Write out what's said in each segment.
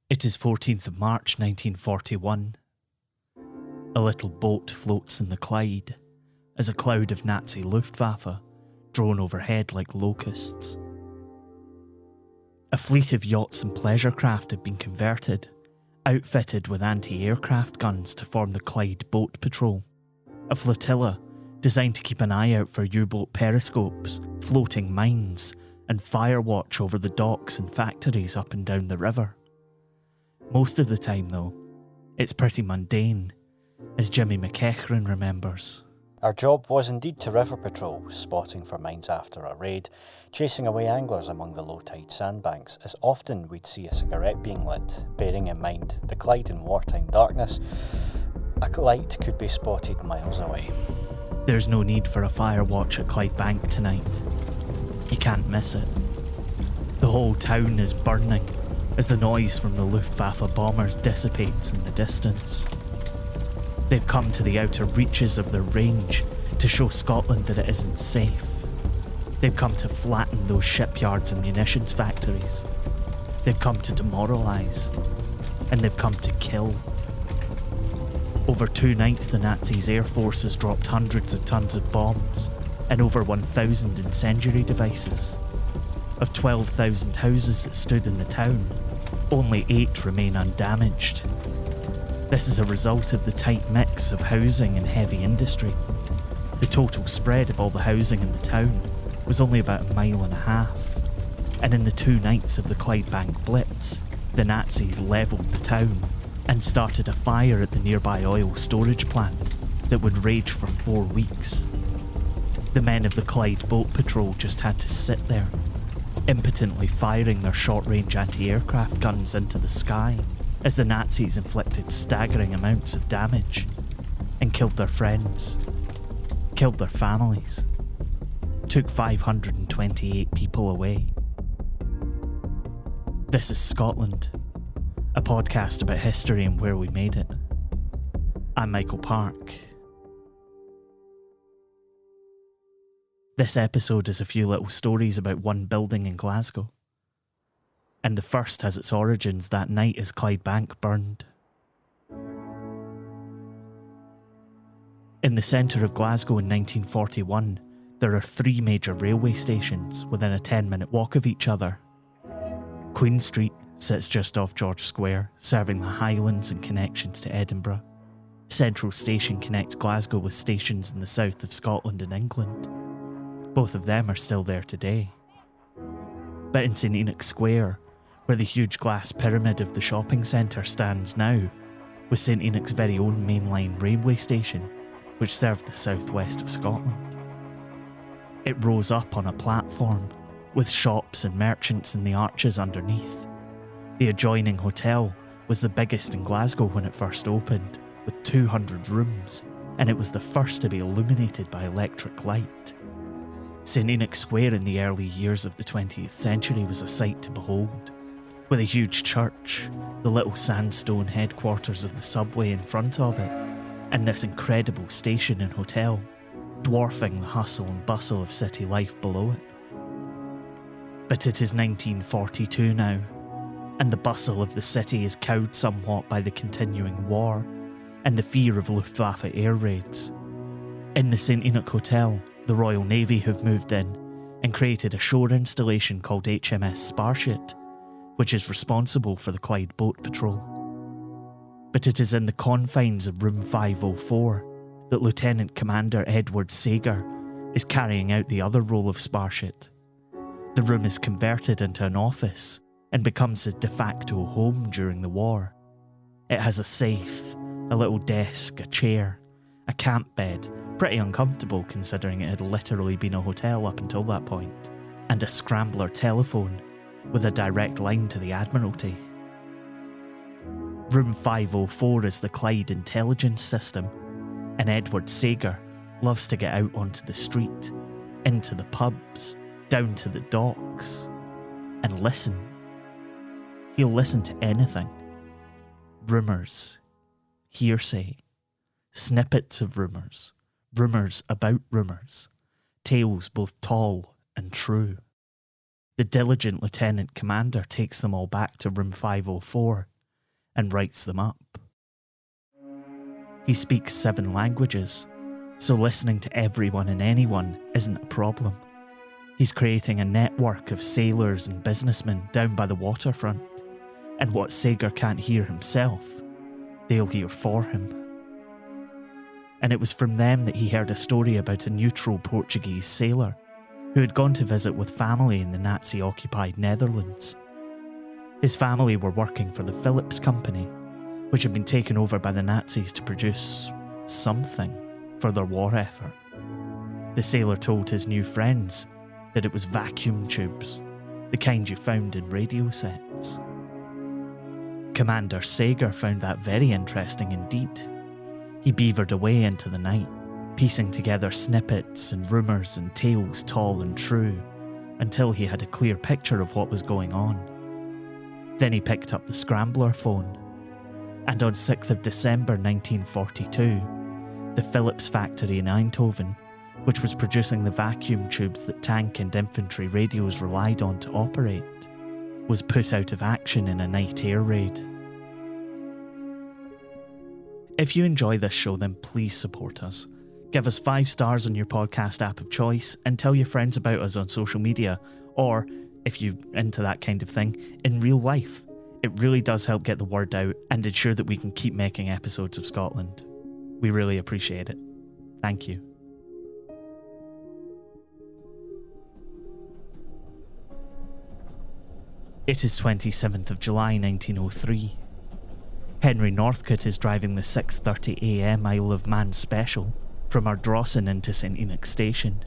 It is 14th of March 1941. A little boat floats in the Clyde as a cloud of Nazi Luftwaffe drone overhead like locusts. A fleet of yachts and pleasure craft had been converted, outfitted with anti-aircraft guns to form the Clyde Boat Patrol, a flotilla designed to keep an eye out for U-boat periscopes, floating mines, and fire watch over the docks and factories up and down the river. Most of the time, though, it's pretty mundane, as Jimmy McEachran remembers. Our job was indeed to river patrol, spotting for mines after a raid, chasing away anglers among the low-tide sandbanks, as often we'd see a cigarette being lit. Bearing in mind the Clyde in wartime darkness, a light could be spotted miles away. There's no need for a fire watch at Clyde Bank tonight. You can't miss it. The whole town is burning as the noise from the Luftwaffe bombers dissipates in the distance. They've come to the outer reaches of their range to show Scotland that it isn't safe. They've come to flatten those shipyards and munitions factories. They've come to demoralise. And they've come to kill. Over 2 nights, the Nazis' air forces dropped hundreds of tons of bombs and over 1,000 incendiary devices. Of 12,000 houses that stood in the town, only 8 remain undamaged. This is a result of the tight mix of housing and heavy industry. The total spread of all the housing in the town was only about 1.5 miles. And in the 2 nights of the Clydebank Blitz, the Nazis levelled the town and started a fire at the nearby oil storage plant that would rage for 4 weeks. The men of the Clyde Boat Patrol just had to sit there, impotently firing their short-range anti-aircraft guns into the sky as the Nazis inflicted staggering amounts of damage and killed their friends, killed their families, took 528 people away. This is Scotland, a podcast about history and where we made it. I'm Michael Park. This episode is a few little stories about one building in Glasgow. And the first has its origins that night as Clydebank burned. In the centre of Glasgow in 1941, there are 3 major railway stations within a 10-minute walk of each other. Queen Street sits just off George Square, serving the Highlands and connections to Edinburgh. Central Station connects Glasgow with stations in the south of Scotland and England. Both of them are still there today. But in St Enoch Square, where the huge glass pyramid of the shopping centre stands now, was St Enoch's very own mainline railway station, which served the southwest of Scotland. It rose up on a platform, with shops and merchants in the arches underneath. The adjoining hotel was the biggest in Glasgow when it first opened, with 200 rooms, and it was the first to be illuminated by electric light. St Enoch Square in the early years of the 20th century was a sight to behold, with a huge church, the little sandstone headquarters of the subway in front of it, and this incredible station and hotel, dwarfing the hustle and bustle of city life below it. But it is 1942 now, and the bustle of the city is cowed somewhat by the continuing war and the fear of Luftwaffe air raids. In the St Enoch Hotel, the Royal Navy have moved in and created a shore installation called HMS Sparshet, which is responsible for the Clyde Boat Patrol. But it is in the confines of Room 504 that Lieutenant Commander Edward Sager is carrying out the other role of Sparshet. The room is converted into an office and becomes his de facto home during the war. It has a safe, a little desk, a chair, a camp bed, pretty uncomfortable considering it had literally been a hotel up until that point, and a scrambler telephone with a direct line to the Admiralty. Room 504 is the Clyde intelligence system, and Edward Sager loves to get out onto the street, into the pubs, down to the docks, and listen. He'll listen to anything. Rumours, hearsay, snippets of rumours, rumours about rumours, tales both tall and true. The diligent Lieutenant Commander takes them all back to Room 504 and writes them up. He speaks 7 languages, so listening to everyone and anyone isn't a problem. He's creating a network of sailors and businessmen down by the waterfront, and what Sager can't hear himself, they'll hear for him. And it was from them that he heard a story about a neutral Portuguese sailor who had gone to visit with family in the Nazi-occupied Netherlands. His family were working for the Philips Company, which had been taken over by the Nazis to produce something for their war effort. The sailor told his new friends that it was vacuum tubes, the kind you found in radio sets. Commander Sager found that very interesting indeed. He beavered away into the night, piecing together snippets and rumours and tales tall and true, until he had a clear picture of what was going on. Then he picked up the scrambler phone, and on 6th of December 1942, the Philips factory in Eindhoven, which was producing the vacuum tubes that tank and infantry radios relied on to operate, was put out of action in a night air raid. If you enjoy this show, then please support us. Give us 5 stars on your podcast app of choice and tell your friends about us on social media, or, if you're into that kind of thing, in real life. It really does help get the word out and ensure that we can keep making episodes of Scotland. We really appreciate it. Thank you. It is 27th of July 1903. Henry Northcote is driving the 6:30 a.m. Isle of Man special from Ardrossan into St Enoch Station.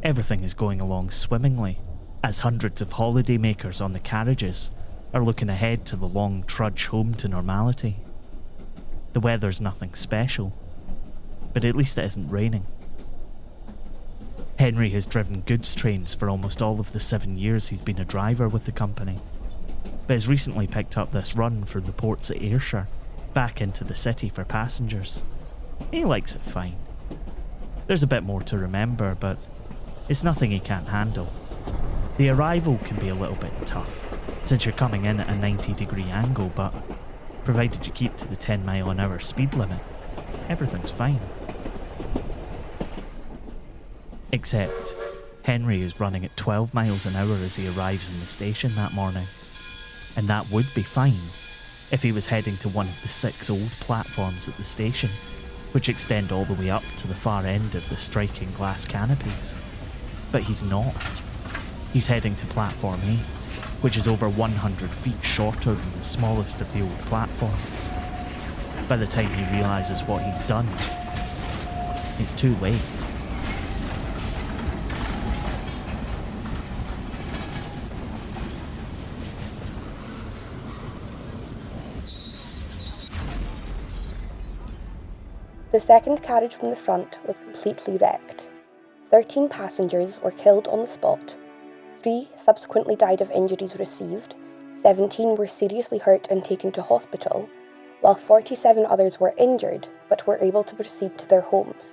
Everything is going along swimmingly, as hundreds of holidaymakers on the carriages are looking ahead to the long trudge home to normality. The weather's nothing special, but at least it isn't raining. Henry has driven goods trains for almost all of the 7 years he's been a driver with the company, but has recently picked up this run from the ports at Ayrshire back into the city for passengers. He likes it fine. There's a bit more to remember, but it's nothing he can't handle. The arrival can be a little bit tough, since you're coming in at a 90-degree angle, but provided you keep to the 10-mile-an-hour speed limit, everything's fine. Except, Henry is running at 12 miles an hour as he arrives in the station that morning. And that would be fine if he was heading to one of the 6 old platforms at the station, which extend all the way up to the far end of the striking glass canopies. But he's not. He's heading to platform 8, which is over 100 feet shorter than the smallest of the old platforms. By the time he realises what he's done, it's too late. The second carriage from the front was completely wrecked. 13 passengers were killed on the spot, 3 subsequently died of injuries received, 17 were seriously hurt and taken to hospital, while 47 others were injured but were able to proceed to their homes.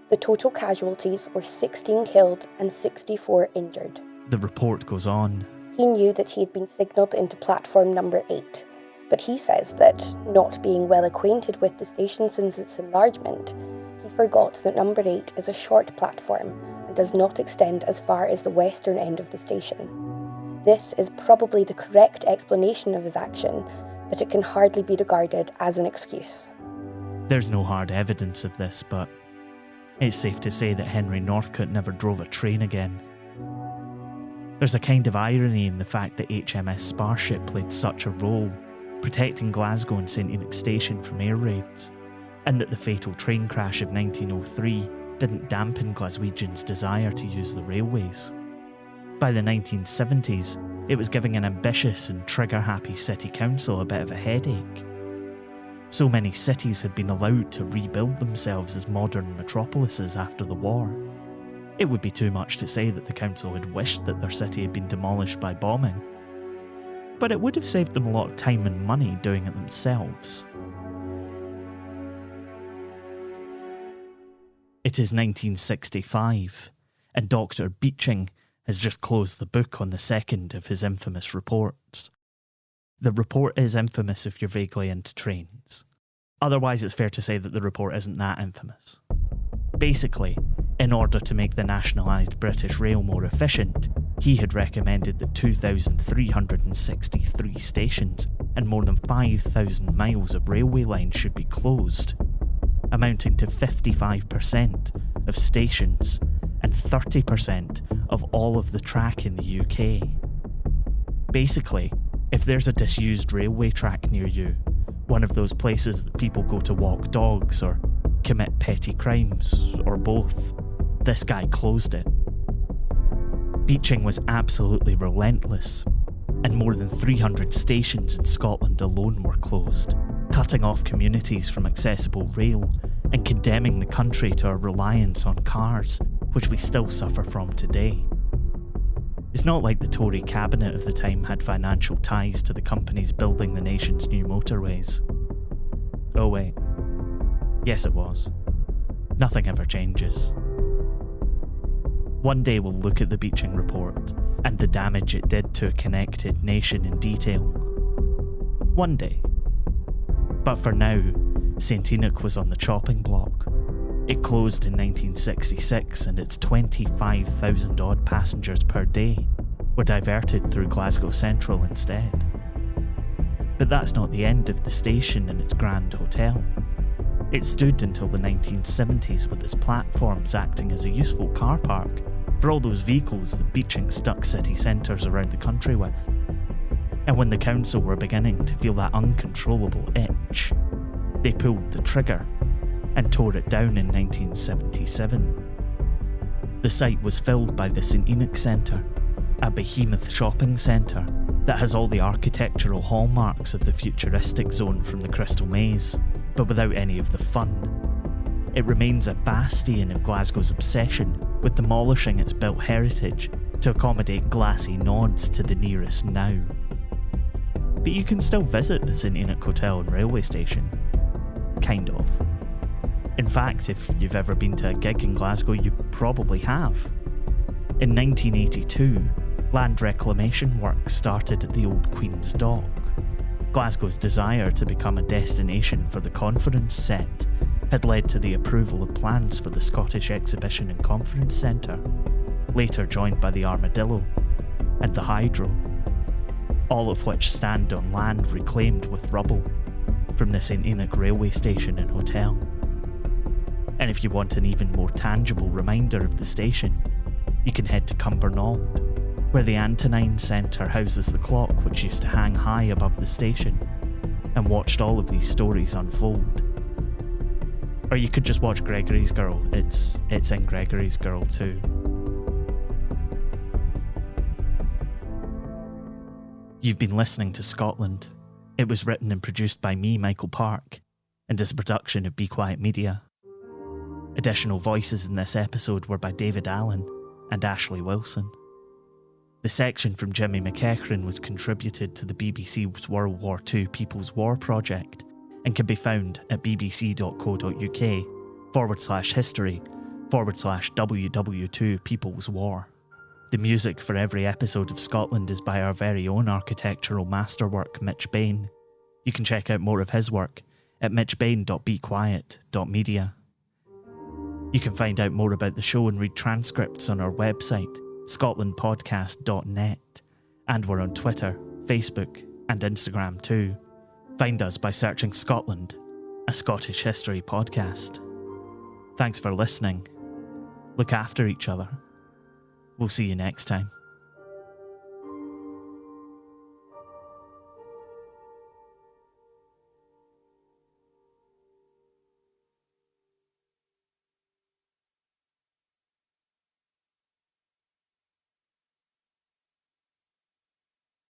The total casualties were 16 killed and 64 injured. The report goes on. He knew that he had been signalled into platform number 8, but he says that, not being well acquainted with the station since its enlargement, he forgot that number 8 is a short platform and does not extend as far as the western end of the station. This is probably the correct explanation of his action, but it can hardly be regarded as an excuse. There's no hard evidence of this, but it's safe to say that Henry Northcote never drove a train again. There's a kind of irony in the fact that HMS Sparship played such a role protecting Glasgow and St Enoch Station from air raids, and that the fatal train crash of 1903 didn't dampen Glaswegians' desire to use the railways. By the 1970s, it was giving an ambitious and trigger-happy city council a bit of a headache. So many cities had been allowed to rebuild themselves as modern metropolises after the war. It would be too much to say that the council had wished that their city had been demolished by bombing, but it would have saved them a lot of time and money doing it themselves. It is 1965, and Dr. Beeching has just closed the book on the second of his infamous reports. The report is infamous if you're vaguely into trains. Otherwise, it's fair to say that the report isn't that infamous. Basically, in order to make the nationalised British Rail more efficient, he had recommended that 2,363 stations and more than 5,000 miles of railway lines should be closed, amounting to 55% of stations and 30% of all of the track in the UK. Basically, if there's a disused railway track near you, one of those places that people go to walk dogs or commit petty crimes, or both, this guy closed it. Beaching was absolutely relentless, and more than 300 stations in Scotland alone were closed, cutting off communities from accessible rail and condemning the country to a reliance on cars, which we still suffer from today. It's not like the Tory cabinet of the time had financial ties to the companies building the nation's new motorways. Oh wait. Yes, it was. Nothing ever changes. One day we'll look at the Beeching report and the damage it did to a connected nation in detail. One day. But for now, St Enoch was on the chopping block. It closed in 1966 and its 25,000 odd passengers per day were diverted through Glasgow Central instead. But that's not the end of the station and its grand hotel. It stood until the 1970s with its platforms acting as a useful car park for all those vehicles that Beeching stuck city centres around the country with. And when the council were beginning to feel that uncontrollable itch, they pulled the trigger and tore it down in 1977. The site was filled by the St Enoch Centre, a behemoth shopping centre that has all the architectural hallmarks of the futuristic zone from the Crystal Maze, but without any of the fun. It remains a bastion of Glasgow's obsession with demolishing its built heritage to accommodate glassy nods to the nearest now. But you can still visit the St Enoch Hotel and Railway Station. Kind of. In fact, if you've ever been to a gig in Glasgow, you probably have. In 1982, land reclamation work started at the old Queen's Dock. Glasgow's desire to become a destination for the conference set had led to the approval of plans for the Scottish Exhibition and Conference Centre, later joined by the Armadillo and the Hydro, all of which stand on land reclaimed with rubble from the St Enoch Railway Station and Hotel. And if you want an even more tangible reminder of the station, you can head to Cumbernauld, where the Antonine Centre houses the clock which used to hang high above the station, and watched all of these stories unfold. Or you could just watch Gregory's Girl, it's in Gregory's Girl too. You've been listening to Scotland. It was written and produced by me, Michael Park, and is a production of Be Quiet Media. Additional voices in this episode were by David Allen and Ashley Wilson. The section from Jimmy McEachran was contributed to the BBC's World War II People's War Project and can be found at bbc.co.uk/history/WW2 People's War. The music for every episode of Scotland is by our very own architectural masterwork, Mitch Bain. You can check out more of his work at mitchbain.bequiet.media. You can find out more about the show and read transcripts on our website, scotlandpodcast.net, and we're on Twitter, Facebook, and Instagram too. Find us by searching Scotland, a Scottish history podcast. Thanks for listening. Look after each other. We'll see you next time.